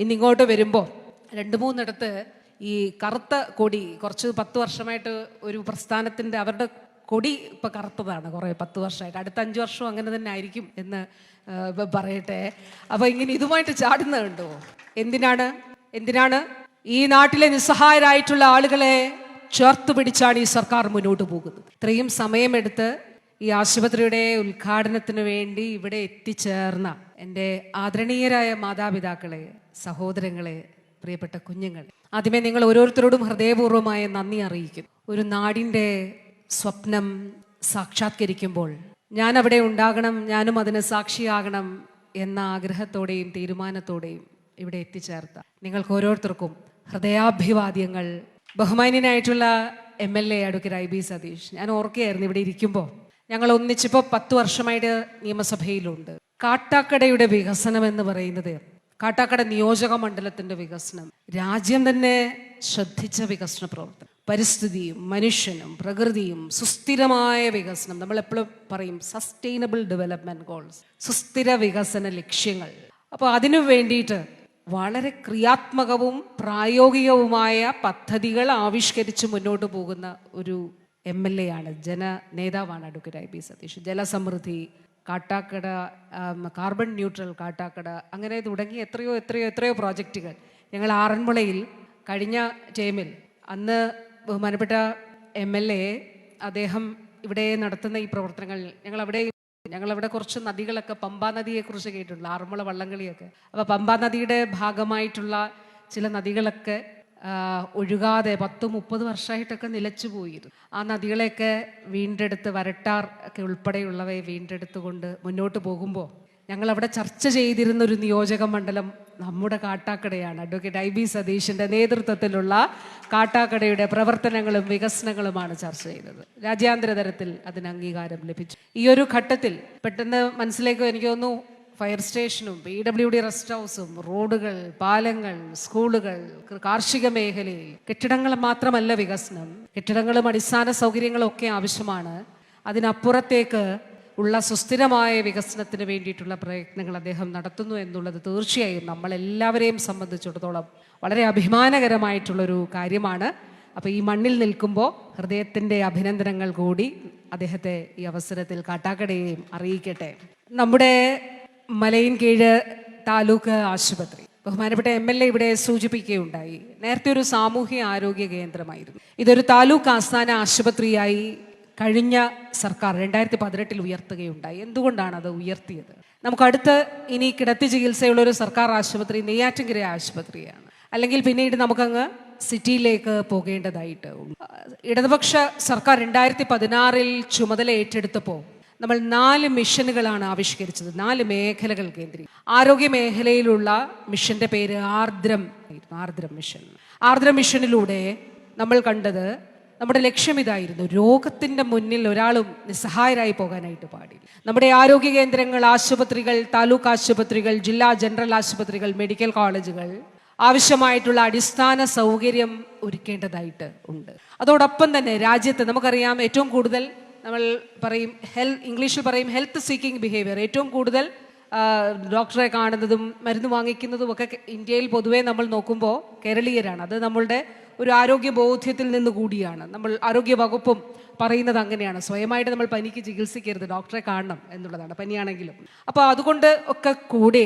ഇന്നിങ്ങോട്ട് വരുമ്പോൾ 2-3 ഈ കറുത്ത കൊടി കുറച്ച് 10 വർഷമായിട്ട് ഒരു പ്രസ്ഥാനത്തിൻ്റെ അവരുടെ കൊടി ഇപ്പം കറുത്തതാണ് കുറേ 10 വർഷമായിട്ട്. അടുത്ത 5 വർഷവും അങ്ങനെ തന്നെ ആയിരിക്കും എന്ന് പറയട്ടെ. അപ്പോൾ ഇങ്ങനെ ഇതുമായിട്ട് ചാടുന്നുണ്ടോ? എന്തിനാണ് ഈ നാട്ടിലെ നിസ്സഹായരായിട്ടുള്ള ആളുകളെ ചേർത്ത് പിടിച്ചാണ് ഈ സർക്കാർ മുന്നോട്ട് പോകുന്നത്. ഇത്രയും സമയമെടുത്ത് ഈ ആശുപത്രിയുടെ ഉദ്ഘാടനത്തിന് വേണ്ടി ഇവിടെ എത്തിച്ചേർന്ന എൻ്റെ ആദരണീയരായ മാതാപിതാക്കളെ, സഹോദരങ്ങളെ, പ്രിയപ്പെട്ട കുഞ്ഞുങ്ങളെ, ആദ്യമേ നിങ്ങൾ ഓരോരുത്തരോടും ഹൃദയപൂർവ്വമായ നന്ദി അറിയിക്കുന്നു. ഒരു നാടിൻ്റെ സ്വപ്നം സാക്ഷാത്കരിക്കുമ്പോൾ ഞാൻ അവിടെ ഉണ്ടാകണം, ഞാനും അതിന് സാക്ഷിയാകണം എന്ന ആഗ്രഹത്തോടെയും തീരുമാനത്തോടെയും ഇവിടെ എത്തിച്ചേർത്ത നിങ്ങൾക്ക് ഓരോരുത്തർക്കും ഹൃദയാഭിവാദ്യങ്ങൾ. ബഹുമാന്യനായിട്ടുള്ള MLA അഡ്വക്കേറ്റ് IB സതീഷ്, ഞാൻ ഓർക്കുകയായിരുന്നു ഇവിടെ ഇരിക്കുമ്പോൾ ഞങ്ങൾ ഒന്നിച്ചിപ്പോൾ 10 വർഷമായിട്ട് നിയമസഭയിലുണ്ട്. കാട്ടാക്കടയുടെ വികസനം എന്ന് പറയുന്നത്, കാട്ടാക്കട നിയോജക മണ്ഡലത്തിന്റെ വികസനം രാജ്യം തന്നെ ശ്രദ്ധിച്ച വികസന പ്രവർത്തനം. പരിസ്ഥിതിയും മനുഷ്യനും പ്രകൃതിയും സുസ്ഥിരമായ വികസനം, നമ്മൾ എപ്പോഴും പറയും സസ്റ്റൈനബിൾ ഡെവലപ്മെന്റ് ഗോൾസ്, സുസ്ഥിര വികസന ലക്ഷ്യങ്ങൾ. അപ്പോൾ അതിനു വേണ്ടിയിട്ട് വളരെ ക്രിയാത്മകവും പ്രായോഗികവുമായ പദ്ധതികൾ ആവിഷ്കരിച്ച് മുന്നോട്ട് പോകുന്ന ഒരു MLA ആണ്, ജനനേതാവാണ് advocate IB Satheesh. Jalasamridhi, Kattakada, carbon neutral Kattakada, അങ്ങനെ തുടങ്ങി എത്രയോ പ്രോജക്റ്റുകൾ ഞങ്ങൾ ആറന്മുളയിൽ കഴിഞ്ഞ ടൈമിൽ അന്ന് ബഹുമാനപ്പെട്ട MLA അദ്ദേഹം ഇവിടെ നടത്തുന്ന ഈ പ്രവർത്തനങ്ങൾ ഞങ്ങളവിടെ കുറച്ച് നദികളൊക്കെ, പമ്പാ നദിയെക്കുറിച്ച് കേട്ടിട്ടുള്ള, ആറന്മുള വള്ളംകളിയൊക്കെ. അപ്പോൾ പമ്പാ നദിയുടെ ഭാഗമായിട്ടുള്ള ചില നദികളൊക്കെ ഒഴുകാതെ 10-30 വർഷമായിട്ടൊക്കെ നിലച്ചു പോയിരുന്നു. ആ നദികളെയൊക്കെ വീണ്ടെടുത്ത്, വരട്ടാർ ഒക്കെ ഉൾപ്പെടെയുള്ളവയെ വീണ്ടെടുത്തുകൊണ്ട് മുന്നോട്ട് പോകുമ്പോൾ ഞങ്ങളവിടെ ചർച്ച ചെയ്തിരുന്ന ഒരു നിയോജക മണ്ഡലം നമ്മുടെ കാട്ടാക്കടയാണ്. അഡ്വക്കേറ്റ് IB സതീഷിൻ്റെ നേതൃത്വത്തിലുള്ള കാട്ടാക്കടയുടെ പ്രവർത്തനങ്ങളും വികസനങ്ങളുമാണ് ചർച്ച ചെയ്തത്. രാജ്യാന്തര തലത്തിൽ അതിന് അംഗീകാരം ലഭിച്ചു. ഈ ഒരു ഘട്ടത്തിൽ പെട്ടെന്ന് മനസ്സിലേക്ക് എനിക്ക് തോന്നുന്നു, ഫയർ സ്റ്റേഷനും PWD റെസ്റ്റ് ഹൗസും റോഡുകൾ, പാലങ്ങൾ, സ്കൂളുകൾ, കാർഷിക മേഖലയിൽ കെട്ടിടങ്ങൾ മാത്രമല്ല വികസനം, കെട്ടിടങ്ങളും അടിസ്ഥാന സൗകര്യങ്ങളും ഒക്കെ ആവശ്യമാണ്. അതിനപ്പുറത്തേക്ക് ഉള്ള സുസ്ഥിരമായ വികസനത്തിന് വേണ്ടിയിട്ടുള്ള പ്രയത്നങ്ങൾ അദ്ദേഹം നടത്തുന്നു എന്നുള്ളത് തീർച്ചയായും നമ്മളെല്ലാവരെയും സംബന്ധിച്ചിടത്തോളം വളരെ അഭിമാനകരമായിട്ടുള്ളൊരു കാര്യമാണ്. അപ്പോൾ ഈ മണ്ണിൽ നിൽക്കുമ്പോൾ ഹൃദയത്തിൻ്റെ അഭിനന്ദനങ്ങൾ കൂടി അദ്ദേഹത്തെ ഈ അവസരത്തിൽ കാട്ടാക്കടയെയും അറിയിക്കട്ടെ. നമ്മുടെ മലയിൻകീഴ് താലൂക്ക് ആശുപത്രി ബഹുമാനപ്പെട്ട MLA ഇവിടെ സൂചിപ്പിക്കുകയുണ്ടായി. നേരത്തെ ഒരു സാമൂഹ്യ ആരോഗ്യ കേന്ദ്രമായിരുന്നു. ഇതൊരു താലൂക്ക് ആസ്ഥാന ആശുപത്രിയായി കഴിഞ്ഞ സർക്കാർ 2018 ഉയർത്തുകയുണ്ടായി. എന്തുകൊണ്ടാണ് അത് ഉയർത്തിയത്? നമുക്കടുത്ത് ഇനി കിടത്തി ചികിത്സയുള്ളൊരു സർക്കാർ ആശുപത്രി നെയ്യാറ്റിൻകര ആശുപത്രിയാണ്. അല്ലെങ്കിൽ പിന്നീട് നമുക്കങ്ങ് സിറ്റിയിലേക്ക് പോകേണ്ടതായിട്ട് ഉണ്ട്. ഇടതുപക്ഷ സർക്കാർ 2016 ചുമതല ഏറ്റെടുത്തപ്പോൾ നമ്മൾ 4 മിഷനുകളാണ് ആവിഷ്കരിച്ചത്, 4 മേഖലകൾ കേന്ദ്രീകരിച്ച്. ആരോഗ്യ മേഖലയിലുള്ള മിഷന്റെ പേര് ആർദ്രം മിഷൻ. ആർദ്രം മിഷനിലൂടെ നമ്മൾ കണ്ടത്, നമ്മുടെ ലക്ഷ്യം ഇതായിരുന്നു: രോഗത്തിൻ്റെ മുന്നിൽ ഒരാളും നിസ്സഹായരായി പോകാനായിട്ട് പാടില്ല. നമ്മുടെ ആരോഗ്യ കേന്ദ്രങ്ങൾ, ആശുപത്രികൾ, താലൂക്ക് ആശുപത്രികൾ, ജില്ലാ ജനറൽ ആശുപത്രികൾ, മെഡിക്കൽ കോളേജുകൾ ആവശ്യമായിട്ടുള്ള അടിസ്ഥാന സൗകര്യം ഒരുക്കേണ്ടതായിട്ട് ഉണ്ട്. അതോടൊപ്പം തന്നെ രാജ്യത്ത് നമുക്കറിയാം, ഏറ്റവും കൂടുതൽ നമ്മൾ പറയും ഇംഗ്ലീഷിൽ പറയും ഹെൽത്ത് സീക്കിംഗ് ബിഹേവിയർ, ഏറ്റവും കൂടുതൽ ഡോക്ടറെ കാണുന്നതും മരുന്ന് വാങ്ങിക്കുന്നതും ഒക്കെ ഇന്ത്യയിൽ പൊതുവേ നമ്മൾ നോക്കുമ്പോൾ കേരളീയരാണ്. അത് നമ്മളുടെ ഒരു ആരോഗ്യ ബോധ്യത്തിൽ നിന്ന് കൂടിയാണ്. നമ്മൾ ആരോഗ്യ വകുപ്പും പറയുന്നത് അങ്ങനെയാണ്, സ്വയമായിട്ട് നമ്മൾ പനിക്ക് ചികിത്സിക്കരുത്, ഡോക്ടറെ കാണണം എന്നുള്ളതാണ്, പനിയാണെങ്കിലും. അപ്പോൾ അതുകൊണ്ട് ഒക്കെ കൂടെ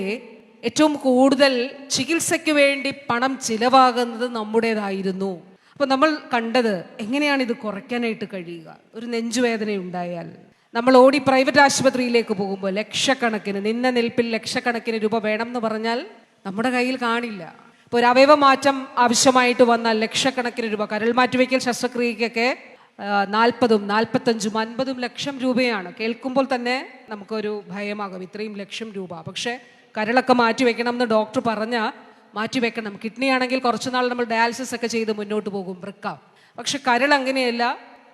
ഏറ്റവും കൂടുതൽ ചികിത്സയ്ക്ക് വേണ്ടി പണം ചിലവാകുന്നത് നമ്മുടേതായിരുന്നു. അപ്പോൾ നമ്മൾ കണ്ടത്, എങ്ങനെയാണ് ഇത് കുറയ്ക്കാനായിട്ട് കഴിയുക? ഒരു നെഞ്ചുവേദന ഉണ്ടായാൽ നമ്മൾ ഓടി പ്രൈവറ്റ് ആശുപത്രിയിലേക്ക് പോകുമ്പോൾ ലക്ഷക്കണക്കിന്, നിന്ന നിൽപ്പിൽ ലക്ഷക്കണക്കിന് രൂപ വേണം എന്ന് പറഞ്ഞാൽ നമ്മുടെ കയ്യിൽ കാണില്ല. ഇപ്പോൾ ഒരു അവയവ മാറ്റം ആവശ്യമായിട്ട് വന്നാൽ ലക്ഷക്കണക്കിന് രൂപ, കരൾ മാറ്റിവെക്കൽ ശസ്ത്രക്രിയക്കൊക്കെ 40, 45, 50 ലക്ഷം രൂപയാണ്. കേൾക്കുമ്പോൾ തന്നെ നമുക്കൊരു ഭയമാകും, ഇത്രയും ലക്ഷം രൂപ. പക്ഷേ കരളൊക്കെ മാറ്റിവെക്കണം എന്ന് ഡോക്ടർ പറഞ്ഞാൽ മാറ്റിവെക്കണം. കിഡ്നി ആണെങ്കിൽ കുറച്ചുനാൾ നമ്മൾ ഡയാലിസിസ് ഒക്കെ ചെയ്ത് മുന്നോട്ട് പോകും, വൃക്ക. പക്ഷെ കരൾ അങ്ങനെയല്ല,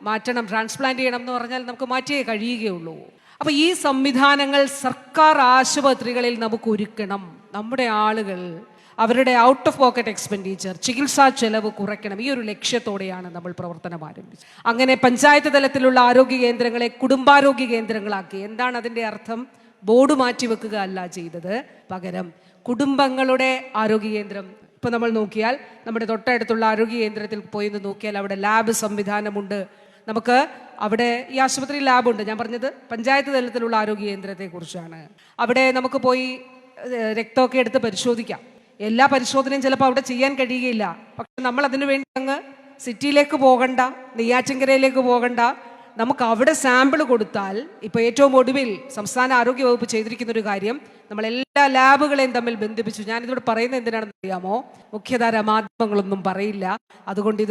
മാറ്റണം, ട്രാൻസ്പ്ലാന്റ് ചെയ്യണം എന്ന് പറഞ്ഞാൽ നമുക്ക് മാറ്റിയേ കഴിയുകയുള്ളൂ. അപ്പോൾ ഈ സംവിധാനങ്ങൾ സർക്കാർ ആശുപത്രികളിൽ നമുക്ക് ഒരുക്കണം. നമ്മുടെ ആളുകൾ അവരുടെ ഔട്ട് ഓഫ് പോക്കറ്റ് എക്സ്പെൻഡിച്ചർ, ചികിത്സാ ചെലവ് കുറയ്ക്കണം. ഈ ഒരു ലക്ഷ്യത്തോടെയാണ് നമ്മൾ പ്രവർത്തനം ആരംഭിച്ചത്. അങ്ങനെ പഞ്ചായത്ത് തലത്തിലുള്ള ആരോഗ്യ കേന്ദ്രങ്ങളെ കുടുംബാരോഗ്യ കേന്ദ്രങ്ങളാക്കി. എന്താണ് അതിൻ്റെ അർത്ഥം? ബോർഡ് മാറ്റിവെക്കുക അല്ല ചെയ്തത്, പകരം കുടുംബങ്ങളുടെ ആരോഗ്യ കേന്ദ്രം. ഇപ്പം നമ്മൾ നോക്കിയാൽ നമ്മുടെ തൊട്ടടുത്തുള്ള ആരോഗ്യ കേന്ദ്രത്തിൽ പോയി നോക്കിയാൽ അവിടെ ലാബ് സംവിധാനമുണ്ട്. നമുക്ക് അവിടെ ഈ ആശുപത്രി ലാബുണ്ട്. ഞാൻ പറഞ്ഞത് പഞ്ചായത്ത് തലത്തിലുള്ള ആരോഗ്യ കേന്ദ്രത്തെക്കുറിച്ചാണ്. അവിടെ നമുക്ക് പോയി രക്തമൊക്കെ എടുത്ത് പരിശോധിക്കാം. എല്ലാ പരിശോധനയും ചിലപ്പോൾ അവിടെ ചെയ്യാൻ കഴിയുകയില്ല. പക്ഷെ നമ്മൾ അതിനു വേണ്ടി അങ്ങ് സിറ്റിയിലേക്ക് പോകണ്ട, നെയ്യാറ്റിൻകരയിലേക്ക് പോകണ്ട. നമുക്ക് അവിടെ സാമ്പിൾ കൊടുത്താൽ, ഇപ്പോൾ ഏറ്റവും ഒടുവിൽ സംസ്ഥാന ആരോഗ്യ വകുപ്പ് ചെയ്തിരിക്കുന്ന ഒരു കാര്യം, നമ്മൾ എല്ലാ ലാബുകളെയും തമ്മിൽ ബന്ധിപ്പിച്ചു. ഞാനിതോട് പറയുന്നത് എന്തിനാണെന്ന് അറിയാമോ? മുഖ്യധാര മാധ്യമങ്ങളൊന്നും പറയില്ല. അതുകൊണ്ട്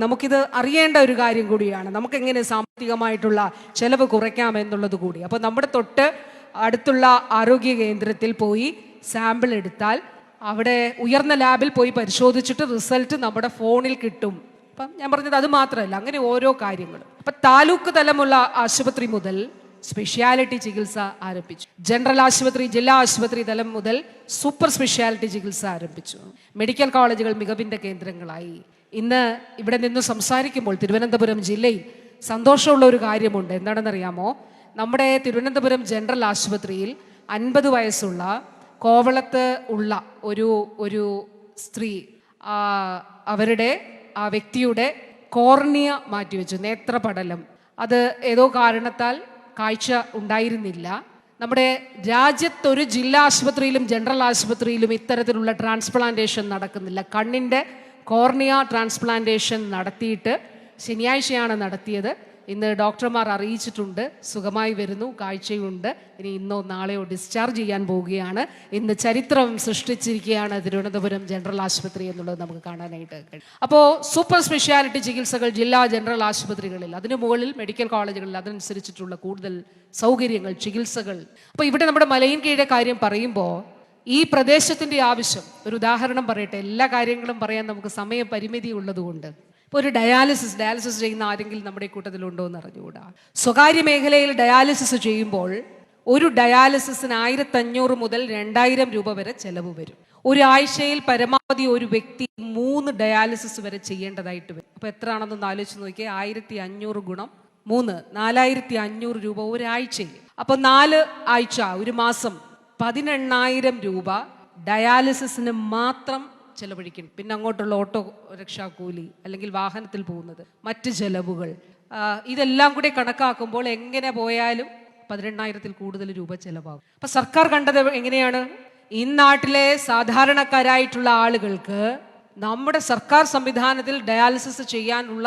നമുക്കിത് അറിയേണ്ട ഒരു കാര്യം കൂടിയാണ്. നമുക്കെങ്ങനെ സാമ്പത്തികമായിട്ടുള്ള ചെലവ് കുറയ്ക്കാമെന്നുള്ളത് കൂടി. അപ്പോൾ നമ്മുടെ തൊട്ട് അടുത്തുള്ള ആരോഗ്യ കേന്ദ്രത്തിൽ പോയി സാമ്പിൾ എടുത്താൽ അവിടെ ഉയർന്ന ലാബിൽ പോയി പരിശോധിച്ചിട്ട് റിസൾട്ട് നമ്മുടെ ഫോണിൽ കിട്ടും. അപ്പം ഞാൻ പറഞ്ഞത് അത് മാത്രമല്ല, അങ്ങനെ ഓരോ കാര്യങ്ങളും. അപ്പം താലൂക്ക് തലമുള്ള ആശുപത്രി മുതൽ സ്പെഷ്യാലിറ്റി ചികിത്സ ആരംഭിച്ചു. ജനറൽ ആശുപത്രി, ജില്ലാ ആശുപത്രി തലം മുതൽ സൂപ്പർ സ്പെഷ്യാലിറ്റി ചികിത്സ ആരംഭിച്ചു. മെഡിക്കൽ കോളേജുകൾ മികവിൻ്റെ കേന്ദ്രങ്ങളായി. ഇന്ന് ഇവിടെ നിന്ന് സംസാരിക്കുമ്പോൾ തിരുവനന്തപുരം ജില്ലയിൽ സന്തോഷമുള്ള ഒരു കാര്യമുണ്ട്. എന്താണെന്നറിയാമോ? നമ്മുടെ തിരുവനന്തപുരം ജനറൽ ആശുപത്രിയിൽ 50 വയസ്സുള്ള കോവളത്ത് ഉള്ള ഒരു സ്ത്രീ, അവരുടെ ആ വ്യക്തിയുടെ കോർണിയ മാറ്റിവെച്ചു, നേത്രപടലം. അത് ഏതോ കാരണത്താൽ കാഴ്ച ഉണ്ടായിരുന്നില്ല. നമ്മുടെ രാജ്യത്തൊരു ജില്ലാ ആശുപത്രിയിലും ജനറൽ ആശുപത്രിയിലും ഇത്തരത്തിലുള്ള ട്രാൻസ്പ്ലാന്റേഷൻ നടക്കുന്നില്ല. കണ്ണിൻ്റെ കോർണിയ ട്രാൻസ്പ്ലാന്റേഷൻ നടത്തിയിട്ട് ശനിയാഴ്ചയാണ് നടത്തിയത്. ഇന്ന് ഡോക്ടർമാർ അറിയിച്ചിട്ടുണ്ട്, സുഖമായി വരുന്നു, കാഴ്ചയുണ്ട്. ഇനി ഇന്നോ നാളെയോ ഡിസ്ചാർജ് ചെയ്യാൻ പോവുകയാണ്. ഇന്ന് ചരിത്രം സൃഷ്ടിച്ചിരിക്കുകയാണ് തിരുവനന്തപുരം ജനറൽ ആശുപത്രി എന്നുള്ളത് നമുക്ക് കാണാനായിട്ട് കഴിയും. അപ്പോൾ സൂപ്പർ സ്പെഷ്യാലിറ്റി ചികിത്സകൾ ജില്ലാ ജനറൽ ആശുപത്രികളിൽ, അതിനു മുകളിൽ മെഡിക്കൽ കോളേജുകളിൽ അതനുസരിച്ചിട്ടുള്ള കൂടുതൽ സൗകര്യങ്ങൾ, ചികിത്സകൾ. അപ്പോൾ ഇവിടെ നമ്മുടെ മലയിൻകീഴെ കാര്യം പറയുമ്പോൾ ഈ പ്രദേശത്തിൻ്റെ ആവശ്യം, ഒരു ഉദാഹരണം പറയട്ടെ, എല്ലാ കാര്യങ്ങളും പറയാൻ നമുക്ക് സമയപരിമിതി ഉള്ളതുകൊണ്ട്. ഇപ്പോൾ ഒരു ഡയാലിസിസ് ചെയ്യുന്ന ആരെങ്കിലും നമ്മുടെ കൂട്ടത്തിലുണ്ടോ എന്ന് അറിഞ്ഞുകൂടാ. സ്വകാര്യ മേഖലയിൽ ഡയാലിസിസ് ചെയ്യുമ്പോൾ ഒരു ഡയാലിസിസിന് 1500 മുതൽ 2000 രൂപ വരെ ചെലവ് വരും. ഒരാഴ്ചയിൽ പരമാവധി ഒരു വ്യക്തി 3 ഡയാലിസിസ് വരെ ചെയ്യേണ്ടതായിട്ട് വരും. അപ്പോൾ എത്ര ആണെന്നൊന്ന് ആലോചിച്ച് നോക്കിയാൽ 1500 ഗുണം 3, 4500 രൂപ ഒരാഴ്ചയിൽ. അപ്പോൾ 4 ആഴ്ച, ഒരു മാസം 18000 രൂപ ഡയാലിസിസിന് മാത്രം ചെലവഴിക്കണം. പിന്നെ അങ്ങോട്ടുള്ള ഓട്ടോ രക്ഷാ കൂലി, അല്ലെങ്കിൽ വാഹനത്തിൽ പോകുന്നത്, മറ്റ് ചെലവുകൾ, ഇതെല്ലാം കൂടി കണക്കാക്കുമ്പോൾ എങ്ങനെ പോയാലും 18000-ൽ കൂടുതൽ രൂപ ചെലവാകും. അപ്പം സർക്കാർ കണ്ടത് എങ്ങനെയാണ്? ഈ നാട്ടിലെ സാധാരണക്കാരായിട്ടുള്ള ആളുകൾക്ക് നമ്മുടെ സർക്കാർ സംവിധാനത്തിൽ ഡയാലിസിസ് ചെയ്യാനുള്ള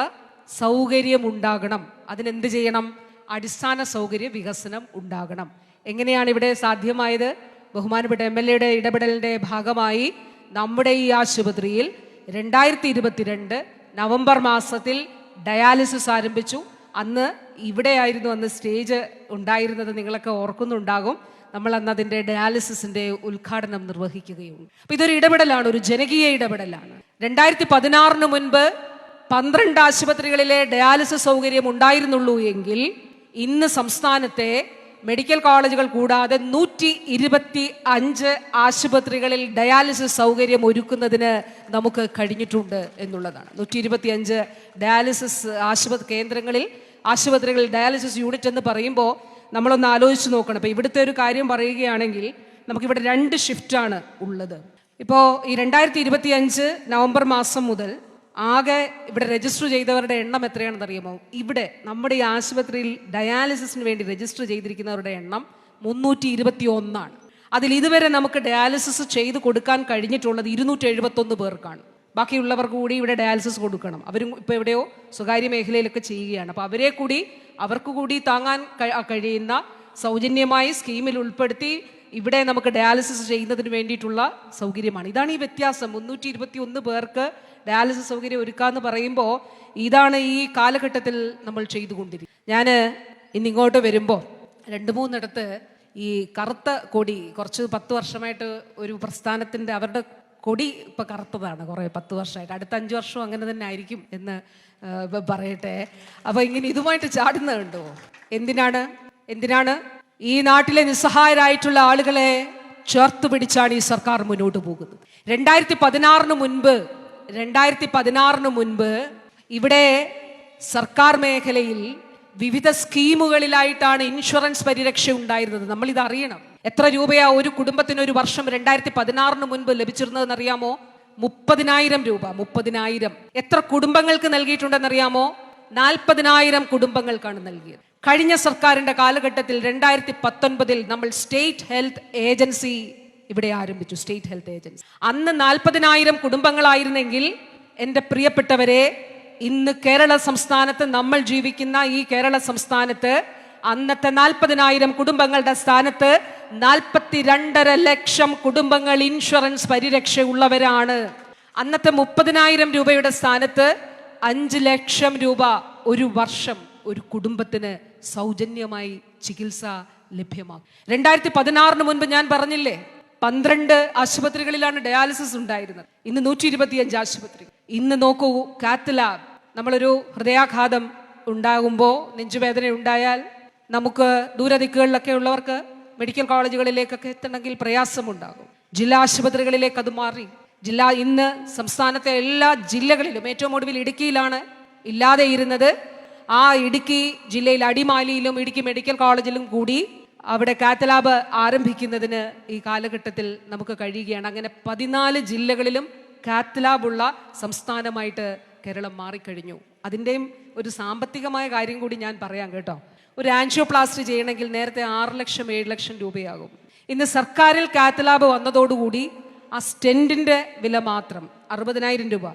സൗകര്യം ഉണ്ടാകണം. അതിനെന്ത് ചെയ്യണം? അടിസ്ഥാന സൗകര്യ വികസനം ഉണ്ടാകണം. എങ്ങനെയാണ് ഇവിടെ സാധ്യമായത്? ബഹുമാനപ്പെട്ട MLA-യുടെ ഇടപെടലിൻ്റെ ഭാഗമായി നമ്മുടെ ഈ ആശുപത്രിയിൽ 2022 നവംബർ മാസത്തിൽ ഡയാലിസിസ് ആരംഭിച്ചു. അന്ന് ഇവിടെയായിരുന്നു സ്റ്റേജ് ഉണ്ടായിരുന്നത്, നിങ്ങളൊക്കെ ഓർക്കുന്നുണ്ടാകും. നമ്മൾ അന്ന് അതിൻ്റെ ഡയാലിസിസിൻ്റെ ഉദ്ഘാടനം നിർവഹിക്കുകയുണ്ട്. അപ്പോൾ ഇതൊരു ഇടപെടലാണ്, ഒരു ജനകീയ ഇടപെടലാണ്. 2016 മുൻപ് 12 ആശുപത്രികളിലെ ഡയാലിസിസ് സൗകര്യം ഉണ്ടായിരുന്നുള്ളൂ എങ്കിൽ ഇന്ന് സംസ്ഥാനത്തെ മെഡിക്കൽ കോളേജുകൾ കൂടാതെ 125 ആശുപത്രികളിൽ ഡയാലിസിസ് സൗകര്യം ഒരുക്കുന്നതിന് നമുക്ക് കഴിഞ്ഞിട്ടുണ്ട് എന്നുള്ളതാണ്. 125 ഡയാലിസിസ് ആശുപത്രികളിൽ ഡയാലിസിസ് യൂണിറ്റ് എന്ന് പറയുമ്പോൾ നമ്മളൊന്ന് ആലോചിച്ച് നോക്കണം. ഇപ്പോൾ ഇവിടുത്തെ ഒരു കാര്യം പറയുകയാണെങ്കിൽ നമുക്കിവിടെ 2 ഷിഫ്റ്റാണ് ഉള്ളത്. ഇപ്പോൾ ഈ 2025 നവംബർ മാസം മുതൽ ആകെ ഇവിടെ രജിസ്റ്റർ ചെയ്തവരുടെ എണ്ണം എത്രയാണെന്ന് അറിയാമോ? ഇവിടെ നമ്മുടെ ഈ ആശുപത്രിയിൽ ഡയാലിസിസിന് വേണ്ടി രജിസ്റ്റർ ചെയ്തിരിക്കുന്നവരുടെ എണ്ണം 321 അതിൽ ഇതുവരെ നമുക്ക് ഡയാലിസിസ് ചെയ്ത് കൊടുക്കാൻ കഴിഞ്ഞിട്ടുള്ളത് 271 പേർക്കാണ്. ബാക്കിയുള്ളവർക്ക് കൂടി ഇവിടെ ഡയാലിസിസ് കൊടുക്കണം. അവരും ഇപ്പോൾ എവിടെയോ സ്വകാര്യ മേഖലയിലൊക്കെ ചെയ്യുകയാണ്. അപ്പോൾ അവർക്ക് കൂടി താങ്ങാൻ കഴിയുന്ന സൗജന്യമായി സ്കീമിൽ ഉൾപ്പെടുത്തി ഇവിടെ നമുക്ക് ഡയാലിസിസ് ചെയ്യുന്നതിന് വേണ്ടിയിട്ടുള്ള സൗകര്യമാണ്. ഇതാണ് ഈ വ്യത്യാസം. 321 പേർക്ക് ഡയാലിസിസ് സൗകര്യം ഒരുക്കാന്ന് പറയുമ്പോൾ ഇതാണ് ഈ കാലഘട്ടത്തിൽ നമ്മൾ ചെയ്തുകൊണ്ടിരിക്കുന്നത്. ഞാൻ ഇന്നിങ്ങോട്ട് വരുമ്പോൾ 2-3 ഈ കറുത്ത കൊടി, കുറച്ച് 10 വർഷമായിട്ട് ഒരു പ്രസ്ഥാനത്തിൻ്റെ അവരുടെ കൊടി ഇപ്പോൾ കറുത്തതാണ്, കുറേ 10 വർഷമായിട്ട്. അടുത്ത 5 വർഷം അങ്ങനെ തന്നെ ആയിരിക്കും എന്ന് പറയട്ടെ. അപ്പോൾ ഇങ്ങനെ ഇതുമായിട്ട് ചാടുന്നത് കണ്ടോ? എന്തിനാണ് ഈ നാട്ടിലെ നിസ്സഹായരായിട്ടുള്ള ആളുകളെ ചേർത്ത് പിടിച്ചാണ് ഈ സർക്കാർ മുന്നോട്ട് പോകുന്നത്. 2016 മുൻപ് ഇവിടെ സർക്കാർ മേഖലയിൽ വിവിധ സ്കീമുകളിലായിട്ടാണ് ഇൻഷുറൻസ് പരിരക്ഷ ഉണ്ടായിരുന്നത്. നമ്മളിത് അറിയണം. എത്ര രൂപയാ ഒരു കുടുംബത്തിന് ഒരു വർഷം 2016 മുൻപ് ലഭിച്ചിരുന്നതെന്ന് അറിയാമോ? 30,000 രൂപ. 30,000. എത്ര കുടുംബങ്ങൾക്ക് നൽകിയിട്ടുണ്ടെന്നറിയാമോ? 40,000 കുടുംബങ്ങൾക്കാണ് നൽകിയത്. കഴിഞ്ഞ സർക്കാരിന്റെ കാലഘട്ടത്തിൽ 2019 നമ്മൾ സ്റ്റേറ്റ് ഹെൽത്ത് ഏജൻസി ഇവിടെ ആരംഭിച്ചു. സ്റ്റേറ്റ് ഹെൽത്ത് ഏജൻസി അന്ന് 40,000 കുടുംബങ്ങളായിരുന്നെങ്കിൽ എൻ്റെ പ്രിയപ്പെട്ടവരെ, ഇന്ന് കേരള സംസ്ഥാനത്ത് നമ്മൾ ജീവിക്കുന്ന ഈ കേരള സംസ്ഥാനത്ത് അന്നത്തെ 40,000 കുടുംബങ്ങളുടെ സ്ഥാനത്ത് 42.5 ലക്ഷം കുടുംബങ്ങൾ ഇൻഷുറൻസ് പരിരക്ഷ ഉള്ളവരാണ്. അന്നത്തെ 30,000 രൂപയുടെ സ്ഥാനത്ത് 5 ലക്ഷം രൂപ ഒരു വർഷം ഒരു കുടുംബത്തിന് സൗജന്യമായി ചികിത്സ ലഭ്യമാകും. 2016 മുൻപ് ഞാൻ പറഞ്ഞില്ലേ, 12 ആശുപത്രികളിലാണ് ഡയാലിസിസ് ഉണ്ടായിരുന്നത്. ഇന്ന് 125 ആശുപത്രി. ഇന്ന് നോക്കൂ, കാത്ത് ലാബ്. നമ്മളൊരു ഹൃദയാഘാതം ഉണ്ടാകുമ്പോൾ, നെഞ്ചുവേദന ഉണ്ടായാൽ നമുക്ക് ദൂരദിക്കുകളിലൊക്കെ ഉള്ളവർക്ക് മെഡിക്കൽ കോളേജുകളിലേക്കൊക്കെ എത്തണമെങ്കിൽ പ്രയാസമുണ്ടാകും. ജില്ലാ ആശുപത്രികളിലേക്ക് അത് മാറി. ഇന്ന് സംസ്ഥാനത്തെ എല്ലാ ജില്ലകളിലും, ഏറ്റവും ഒടുവിൽ ഇടുക്കിയിലാണ് ഇല്ലാതെ ഇരുന്നത്. ആ ഇടുക്കി ജില്ലയിൽ അടിമാലിയിലും ഇടുക്കി മെഡിക്കൽ കോളേജിലും കൂടി അവിടെ കാത്ത് ലാബ് ആരംഭിക്കുന്നതിന് ഈ കാലഘട്ടത്തിൽ നമുക്ക് കഴിയുകയാണ്. അങ്ങനെ 14 ജില്ലകളിലും കാത്ത് ലാബുള്ള സംസ്ഥാനമായിട്ട് കേരളം മാറിക്കഴിഞ്ഞു. അതിൻ്റെയും ഒരു സാമ്പത്തികമായ കാര്യം കൂടി ഞാൻ പറയാം കേട്ടോ. ഒരു ആൻജിയോപ്ലാസ്റ്റി ചെയ്യണമെങ്കിൽ നേരത്തെ 6 ലക്ഷം 7 ലക്ഷം രൂപയാകും. ഇന്ന് സർക്കാരിൽ കാത്ത് ലാബ് വന്നതോടുകൂടി ആ സ്റ്റെൻറ്റിൻ്റെ വില മാത്രം 60,000 രൂപ.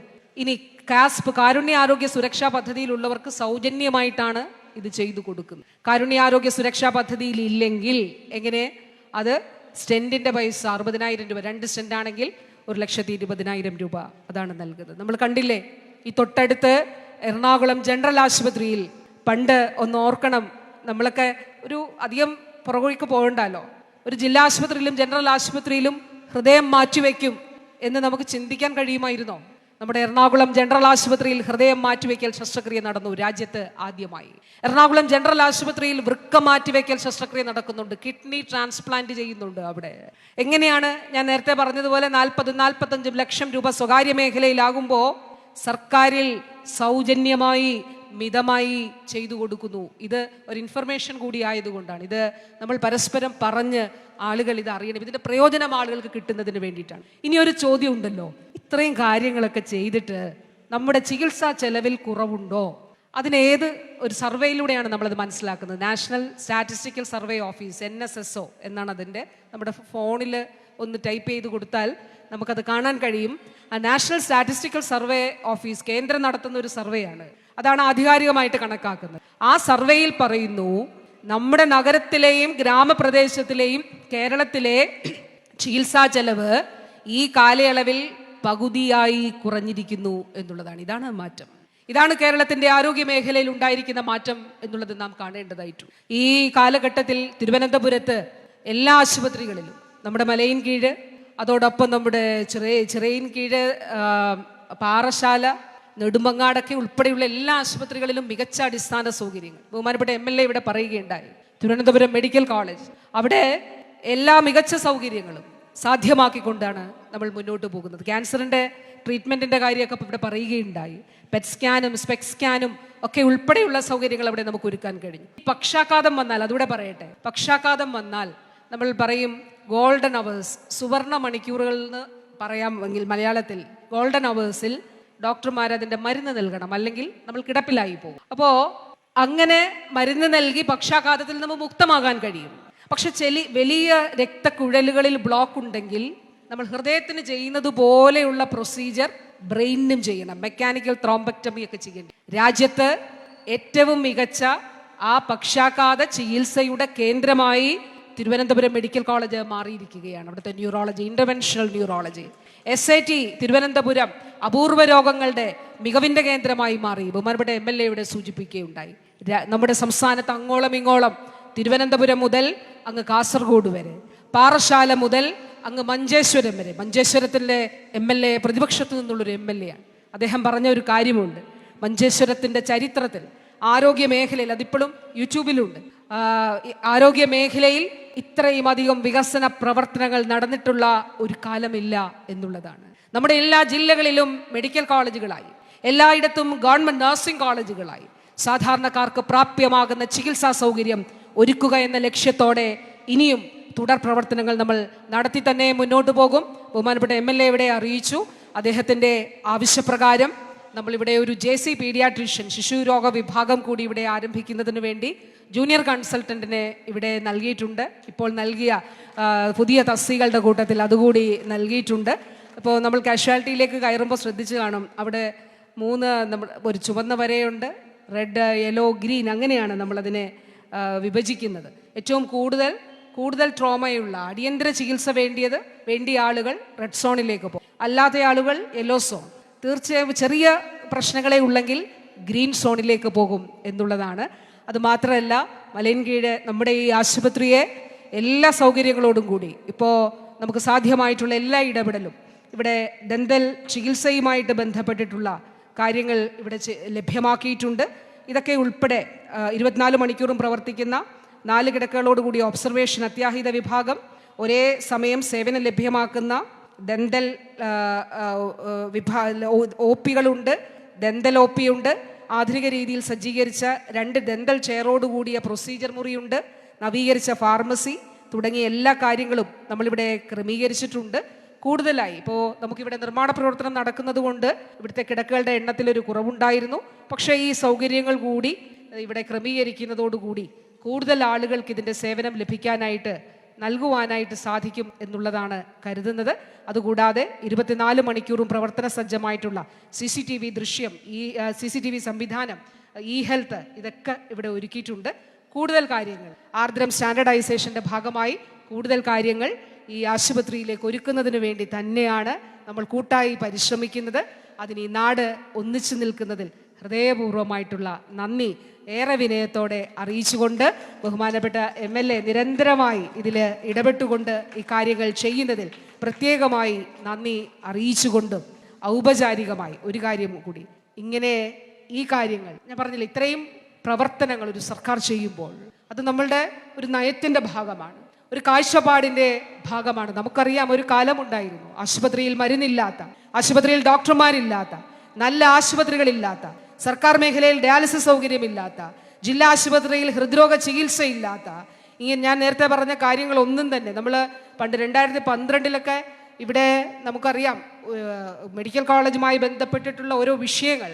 ഇനി കാസ്പ്, കാരുണ്യ ആരോഗ്യ സുരക്ഷാ പദ്ധതിയിലുള്ളവർക്ക് സൗജന്യമായിട്ടാണ് ഇത് ചെയ്തു കൊടുക്കുന്നത്. കാരുണ്യ ആരോഗ്യ സുരക്ഷാ പദ്ധതിയിൽ ഇല്ലെങ്കിൽ എങ്ങനെ? അത് സ്റ്റെൻറ്റിൻ്റെ പൈസ 60,000 രൂപ. 2 സ്റ്റെൻ്റ് ആണെങ്കിൽ 1,20,000 രൂപ അതാണ് നൽകുന്നത്. നമ്മൾ കണ്ടില്ലേ, ഈ തൊട്ടടുത്ത് എറണാകുളം ജനറൽ ആശുപത്രിയിൽ പണ്ട് ഒന്ന് ഓർക്കണം, നമ്മളൊക്കെ ഒരു അധികം പുറകോയ്ക്ക് പോകണ്ടല്ലോ, ഒരു ജില്ലാ ആശുപത്രിയിലും ജനറൽ ആശുപത്രിയിലും ഹൃദയം മാറ്റിവെക്കും എന്ന് നമുക്ക് ചിന്തിക്കാൻ കഴിയുമായിരുന്നോ? നമ്മുടെ എറണാകുളം ജനറൽ ആശുപത്രിയിൽ ഹൃദയം മാറ്റിവെക്കൽ ശസ്ത്രക്രിയ നടന്നു, രാജ്യത്ത് ആദ്യമായി. എറണാകുളം ജനറൽ ആശുപത്രിയിൽ വൃക്ക മാറ്റിവെക്കൽ ശസ്ത്രക്രിയ നടക്കുന്നുണ്ട്, കിഡ്നി ട്രാൻസ്പ്ലാന്റ് ചെയ്യുന്നുണ്ട് അവിടെ. എങ്ങനെയാണ്? ഞാൻ നേരത്തെ പറഞ്ഞതുപോലെ 40-45 ലക്ഷം രൂപ സ്വകാര്യ മേഖലയിലാകുമ്പോൾ സർക്കാരിൽ സൗജന്യമായി മിതമായി ചെയ്തു കൊടുക്കുന്നു. ഇത് ഒരു ഇൻഫർമേഷൻ കൂടി ആയതുകൊണ്ടാണ്. ഇത് നമ്മൾ പരസ്പരം പറഞ്ഞ് ആളുകൾ ഇത് അറിയണം. ഇതിൻ്റെ പ്രയോജനം ആളുകൾക്ക് കിട്ടുന്നതിന് വേണ്ടിയിട്ടാണ്. ഇനി ഒരു ചോദ്യം ഉണ്ടല്ലോ, ഇത്രയും കാര്യങ്ങളൊക്കെ ചെയ്തിട്ട് നമ്മുടെ ചികിത്സാ ചെലവിൽ കുറവുണ്ടോ? അതിനേത് ഒരു സർവേയിലൂടെയാണ് നമ്മളത് മനസ്സിലാക്കുന്നത്? National statistical survey office, NSSO എന്നാണ് അതിൻ്റെ. നമ്മുടെ ഫോണിൽ ഒന്ന് ടൈപ്പ് ചെയ്ത് കൊടുത്താൽ നമുക്കത് കാണാൻ കഴിയും. ആ നാഷണൽ സ്റ്റാറ്റിസ്റ്റിക്കൽ സർവേ ഓഫീസ് കേന്ദ്രം നടത്തുന്ന ഒരു സർവേയാണ്. അതാണ് ആധികാരികമായിട്ട് കണക്കാക്കുന്നത്. ആ സർവേയിൽ പറയുന്നു, നമ്മുടെ നഗരത്തിലെയും ഗ്രാമപ്രദേശത്തിലെയും കേരളത്തിലെ ചികിത്സാ ചെലവ് ഈ കാലയളവിൽ പകുതിയായി കുറഞ്ഞിരിക്കുന്നു എന്നുള്ളതാണ്. ഇതാണ് മാറ്റം. ഇതാണ് കേരളത്തിന്റെ ആരോഗ്യ മേഖലയിൽ ഉണ്ടായിരിക്കുന്ന മാറ്റം എന്നുള്ളത് നാം കാണേണ്ടതായിട്ടു. ഈ കാലഘട്ടത്തിൽ തിരുവനന്തപുരത്ത് എല്ലാ ആശുപത്രികളിലും, നമ്മുടെ മലയിൻ കീഴ്, അതോടൊപ്പം നമ്മുടെ ചിറയിൻ കീഴ്, പാറശാല, നെടുമങ്ങാടൊക്കെ ഉൾപ്പെടെയുള്ള എല്ലാ ആശുപത്രികളിലും മികച്ച അടിസ്ഥാന സൗകര്യങ്ങൾ ബഹുമാനപ്പെട്ട MLA ഇവിടെ പറയുകയുണ്ടായി. തിരുവനന്തപുരം മെഡിക്കൽ കോളേജ്, അവിടെ എല്ലാ മികച്ച സൗകര്യങ്ങളും സാധ്യമാക്കിക്കൊണ്ടാണ് നമ്മൾ മുന്നോട്ട് പോകുന്നത്. ക്യാൻസറിൻ്റെ ട്രീറ്റ്മെൻറ്റിൻ്റെ കാര്യമൊക്കെ ഇവിടെ പറയുകയുണ്ടായി. പെറ്റ് സ്കാനും സ്പെക് സ്കാനും ഒക്കെ ഉൾപ്പെടെയുള്ള സൗകര്യങ്ങൾ അവിടെ നമുക്ക് ഒരുക്കാൻ കഴിഞ്ഞു. പക്ഷാഘാതം വന്നാൽ, അതുകൂടെ പറയട്ടെ, പക്ഷാഘാതം വന്നാൽ നമ്മൾ പറയും ഗോൾഡൻ അവേഴ്സ്, സുവർണ മണിക്കൂറുകൾ എന്ന് പറയാമെങ്കിൽ മലയാളത്തിൽ, ഗോൾഡൻ അവേഴ്സിൽ ഡോക്ടർമാർ അതിൻ്റെ മരുന്ന് നൽകണം, അല്ലെങ്കിൽ നമ്മൾ കിടപ്പിലായി പോകും. അപ്പോൾ അങ്ങനെ മരുന്ന് നൽകി പക്ഷാഘാതത്തിൽ നമ്മൾ മുക്തമാകാൻ കഴിയും. പക്ഷെ വലിയ രക്തക്കുഴലുകളിൽ ബ്ലോക്ക് ഉണ്ടെങ്കിൽ നമ്മൾ ഹൃദയത്തിന് ചെയ്യുന്നത് പോലെയുള്ള പ്രൊസീജിയർ ബ്രെയിനിനും ചെയ്യണം, മെക്കാനിക്കൽ ത്രോംബക്ടമി ഒക്കെ ചെയ്യണം. രാജ്യത്ത് ഏറ്റവും മികച്ച ആ പക്ഷാഘാത ചികിത്സയുടെ കേന്ദ്രമായി തിരുവനന്തപുരം മെഡിക്കൽ കോളേജ് മാറിയിരിക്കുകയാണ്. അവിടുത്തെ neurology, interventional neurology, SIT Thiruvananthapuram അപൂർവ രോഗങ്ങളുടെ മികവിൻ്റെ കേന്ദ്രമായി മാറി. ബഹുമാനപ്പെട്ട MLA ഇവിടെ സൂചിപ്പിക്കുകയുണ്ടായി. നമ്മുടെ സംസ്ഥാനത്ത് അങ്ങോളം ഇങ്ങോളം, തിരുവനന്തപുരം മുതൽ അങ്ങ് കാസർഗോഡ് വരെ, പാറശാല മുതൽ അങ്ങ് മഞ്ചേശ്വരം വരെ. മഞ്ചേശ്വരത്തിൻ്റെ MLA പ്രതിപക്ഷത്തു നിന്നുള്ളൊരു MLA ആണ്. അദ്ദേഹം പറഞ്ഞ ഒരു കാര്യമുണ്ട്, മഞ്ചേശ്വരത്തിൻ്റെ ചരിത്രത്തിൽ ആരോഗ്യ മേഖലയിൽ, അതിപ്പോഴും യൂട്യൂബിലുണ്ട്, ആരോഗ്യ മേഖലയിൽ ഇത്രയും അധികം വികസന പ്രവർത്തനങ്ങൾ നടന്നിട്ടുള്ള ഒരു കാലമില്ല എന്നുള്ളതാണ്. നമ്മുടെ എല്ലാ ജില്ലകളിലും മെഡിക്കൽ കോളേജുകളായി, എല്ലായിടത്തും ഗവൺമെൻറ് നഴ്സിംഗ് കോളേജുകളായി സാധാരണക്കാർക്ക് പ്രാപ്യമാകുന്ന ചികിത്സാ സൗകര്യം ഒരുക്കുക എന്ന ലക്ഷ്യത്തോടെ ഇനിയും തുടർ പ്രവർത്തനങ്ങൾ നമ്മൾ നടത്തി തന്നെ മുന്നോട്ട് പോകും. ബഹുമാനപ്പെട്ട MLA ഇവിടെ അറിയിച്ചു. അദ്ദേഹത്തിൻ്റെ ആവശ്യപ്രകാരം നമ്മളിവിടെ ഒരു JC പീഡിയാട്രീഷ്യൻ ശിശുരോഗ വിഭാഗം കൂടി ഇവിടെ ആരംഭിക്കുന്നതിന് വേണ്ടി ജൂനിയർ കൺസൾട്ടൻറ്റിനെ ഇവിടെ നൽകിയിട്ടുണ്ട്. ഇപ്പോൾ നൽകിയ പുതിയ തസ്തികകളുടെ കൂട്ടത്തിൽ അതുകൂടി നൽകിയിട്ടുണ്ട്. ഇപ്പോൾ നമ്മൾ കാഷ്വാലിറ്റിയിലേക്ക് കയറുമ്പോൾ ശ്രദ്ധിച്ച് കാണും, അവിടെ 3 നമ്മൾ ഒരു ചുവന്ന വരയുണ്ട്, റെഡ്, യെല്ലോ, ഗ്രീൻ, അങ്ങനെയാണ് നമ്മളതിനെ വിഭജിക്കുന്നത്. ഏറ്റവും കൂടുതൽ ട്രോമയുള്ള അടിയന്തര ചികിത്സ വേണ്ടിയ ആളുകൾ റെഡ് സോണിലേക്ക് പോകും, അല്ലാത്ത ആളുകൾ യെല്ലോ സോൺ. തീർച്ചയായും ചെറിയ പ്രശ്നങ്ങളെ ഉള്ളെങ്കിൽ ഗ്രീൻ സോണിലേക്ക് പോകും എന്നുള്ളതാണ്. അതുമാത്രമല്ല, മലയൻകീഴ് നമ്മുടെ ഈ ആശുപത്രിയെ എല്ലാ സൗകര്യങ്ങളോടും കൂടി ഇപ്പോൾ നമുക്ക് സാധ്യമായിട്ടുള്ള എല്ലാ ഇടപെടലും, ഇവിടെ ദന്തൽ ചികിത്സയുമായിട്ട് ബന്ധപ്പെട്ടിട്ടുള്ള കാര്യങ്ങൾ ഇവിടെ ലഭ്യമാക്കിയിട്ടുണ്ട്. ഇതൊക്കെ ഉൾപ്പെടെ 24 മണിക്കൂറും പ്രവർത്തിക്കുന്ന 4 കിടക്കകളോടുകൂടി ഒബ്സർവേഷൻ അത്യാഹിത വിഭാഗം, ഒരേ സമയം സേവനം ലഭ്യമാക്കുന്ന ദന്തൽ OP കളുണ്ട്, ദന്തൽ OP ഉണ്ട്, ആധുനിക രീതിയിൽ സജ്ജീകരിച്ച 2 ദന്തൽ ചെയറോടുകൂടിയ പ്രൊസീജിയർ മുറിയുണ്ട്, നവീകരിച്ച ഫാർമസി തുടങ്ങിയ എല്ലാ കാര്യങ്ങളും നമ്മളിവിടെ ക്രമീകരിച്ചിട്ടുണ്ട്. കൂടുതലായി ഇപ്പോൾ നമുക്കിവിടെ നിർമ്മാണ പ്രവർത്തനം നടക്കുന്നത് കൊണ്ട് ഇവിടുത്തെ കിടക്കകളുടെ എണ്ണത്തിലൊരു കുറവുണ്ടായിരുന്നു. പക്ഷേ ഈ സൗകര്യങ്ങൾ കൂടി ഇവിടെ ക്രമീകരിക്കുന്നതോടുകൂടി കൂടുതൽ ആളുകൾക്ക് ഇതിൻ്റെ സേവനം നൽകുവാനായിട്ട് സാധിക്കും എന്നുള്ളതാണ് കരുതുന്നത്. അതുകൂടാതെ 24 മണിക്കൂറും പ്രവർത്തന സജ്ജമായിട്ടുള്ള CCTV ദൃശ്യം, ഈ CCTV സംവിധാനം, ഹെൽത്ത്, ഇതൊക്കെ ഇവിടെ ഒരുക്കിയിട്ടുണ്ട്. കൂടുതൽ കാര്യങ്ങൾ ആർദ്രം സ്റ്റാൻഡർഡൈസേഷൻ്റെ ഭാഗമായി കൂടുതൽ കാര്യങ്ങൾ ഈ ആശുപത്രിയിലേക്ക് ഒരുക്കുന്നതിന് വേണ്ടി തന്നെയാണ് നമ്മൾ കൂട്ടായി പരിശ്രമിക്കുന്നത്. അതിന് ഈ നാട് ഒന്നിച്ചു നിൽക്കുന്നതിൽ ഹൃദയപൂർവ്വമായിട്ടുള്ള നന്ദി ഏറെ വിനയത്തോടെ അറിയിച്ചുകൊണ്ട്, ബഹുമാനപ്പെട്ട MLA നിരന്തരമായി ഇതിൽ ഇടപെട്ടുകൊണ്ട് ഈ കാര്യങ്ങൾ ചെയ്യുന്നതിൽ പ്രത്യേകമായി നന്ദി അറിയിച്ചുകൊണ്ടും, ഔപചാരികമായി ഒരു കാര്യം കൂടി, ഇങ്ങനെ ഈ കാര്യങ്ങൾ ഞാൻ പറഞ്ഞില്ല, ഇത്രയും പ്രവർത്തനങ്ങൾ ഒരു സർക്കാർ ചെയ്യുമ്പോൾ അത് നമ്മളുടെ ഒരു നയത്തിൻ്റെ ഭാഗമാണ്, ഒരു കാഴ്ചപ്പാടിൻ്റെ ഭാഗമാണ്. നമുക്കറിയാം, ഒരു കാലമുണ്ടായിരുന്നു ആശുപത്രിയിൽ മരുന്നില്ലാത്ത, ആശുപത്രിയിൽ ഡോക്ടർമാരില്ലാത്ത, നല്ല ആശുപത്രികളില്ലാത്ത, സർക്കാർ മേഖലയിൽ ഡയാലിസിസ് സൗകര്യമില്ലാത്ത, ജില്ലാ ആശുപത്രിയിൽ ഹൃദ്രോഗ ചികിത്സയില്ലാത്ത, ഇങ്ങനെ ഞാൻ നേരത്തെ പറഞ്ഞ കാര്യങ്ങളൊന്നും തന്നെ നമ്മൾ പണ്ട് 2012 ഇവിടെ നമുക്കറിയാം മെഡിക്കൽ കോളേജുമായി ബന്ധപ്പെട്ടിട്ടുള്ള ഓരോ വിഷയങ്ങൾ.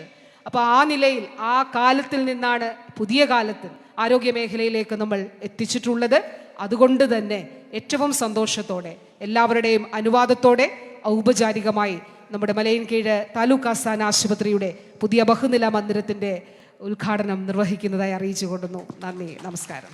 അപ്പോൾ ആ നിലയിൽ ആ കാലത്തിൽ നിന്നാണ് പുതിയ കാലത്ത് ആരോഗ്യ മേഖലയിലേക്ക് നമ്മൾ എത്തിച്ചിട്ടുള്ളത്. അതുകൊണ്ട് തന്നെ ഏറ്റവും സന്തോഷത്തോടെ എല്ലാവരുടെയും അനുവാദത്തോടെ ഔപചാരികമായി നമ്മുടെ മലയൻകീഴ് താലൂക്ക് ആസ്ഥാന ആശുപത്രിയുടെ പുതിയ ബഹുനില മന്ദിരത്തിൻ്റെ ഉദ്ഘാടനം നിർവഹിക്കുന്നതായി അറിയിച്ചു കൊള്ളുന്നു. നന്ദി, നമസ്കാരം.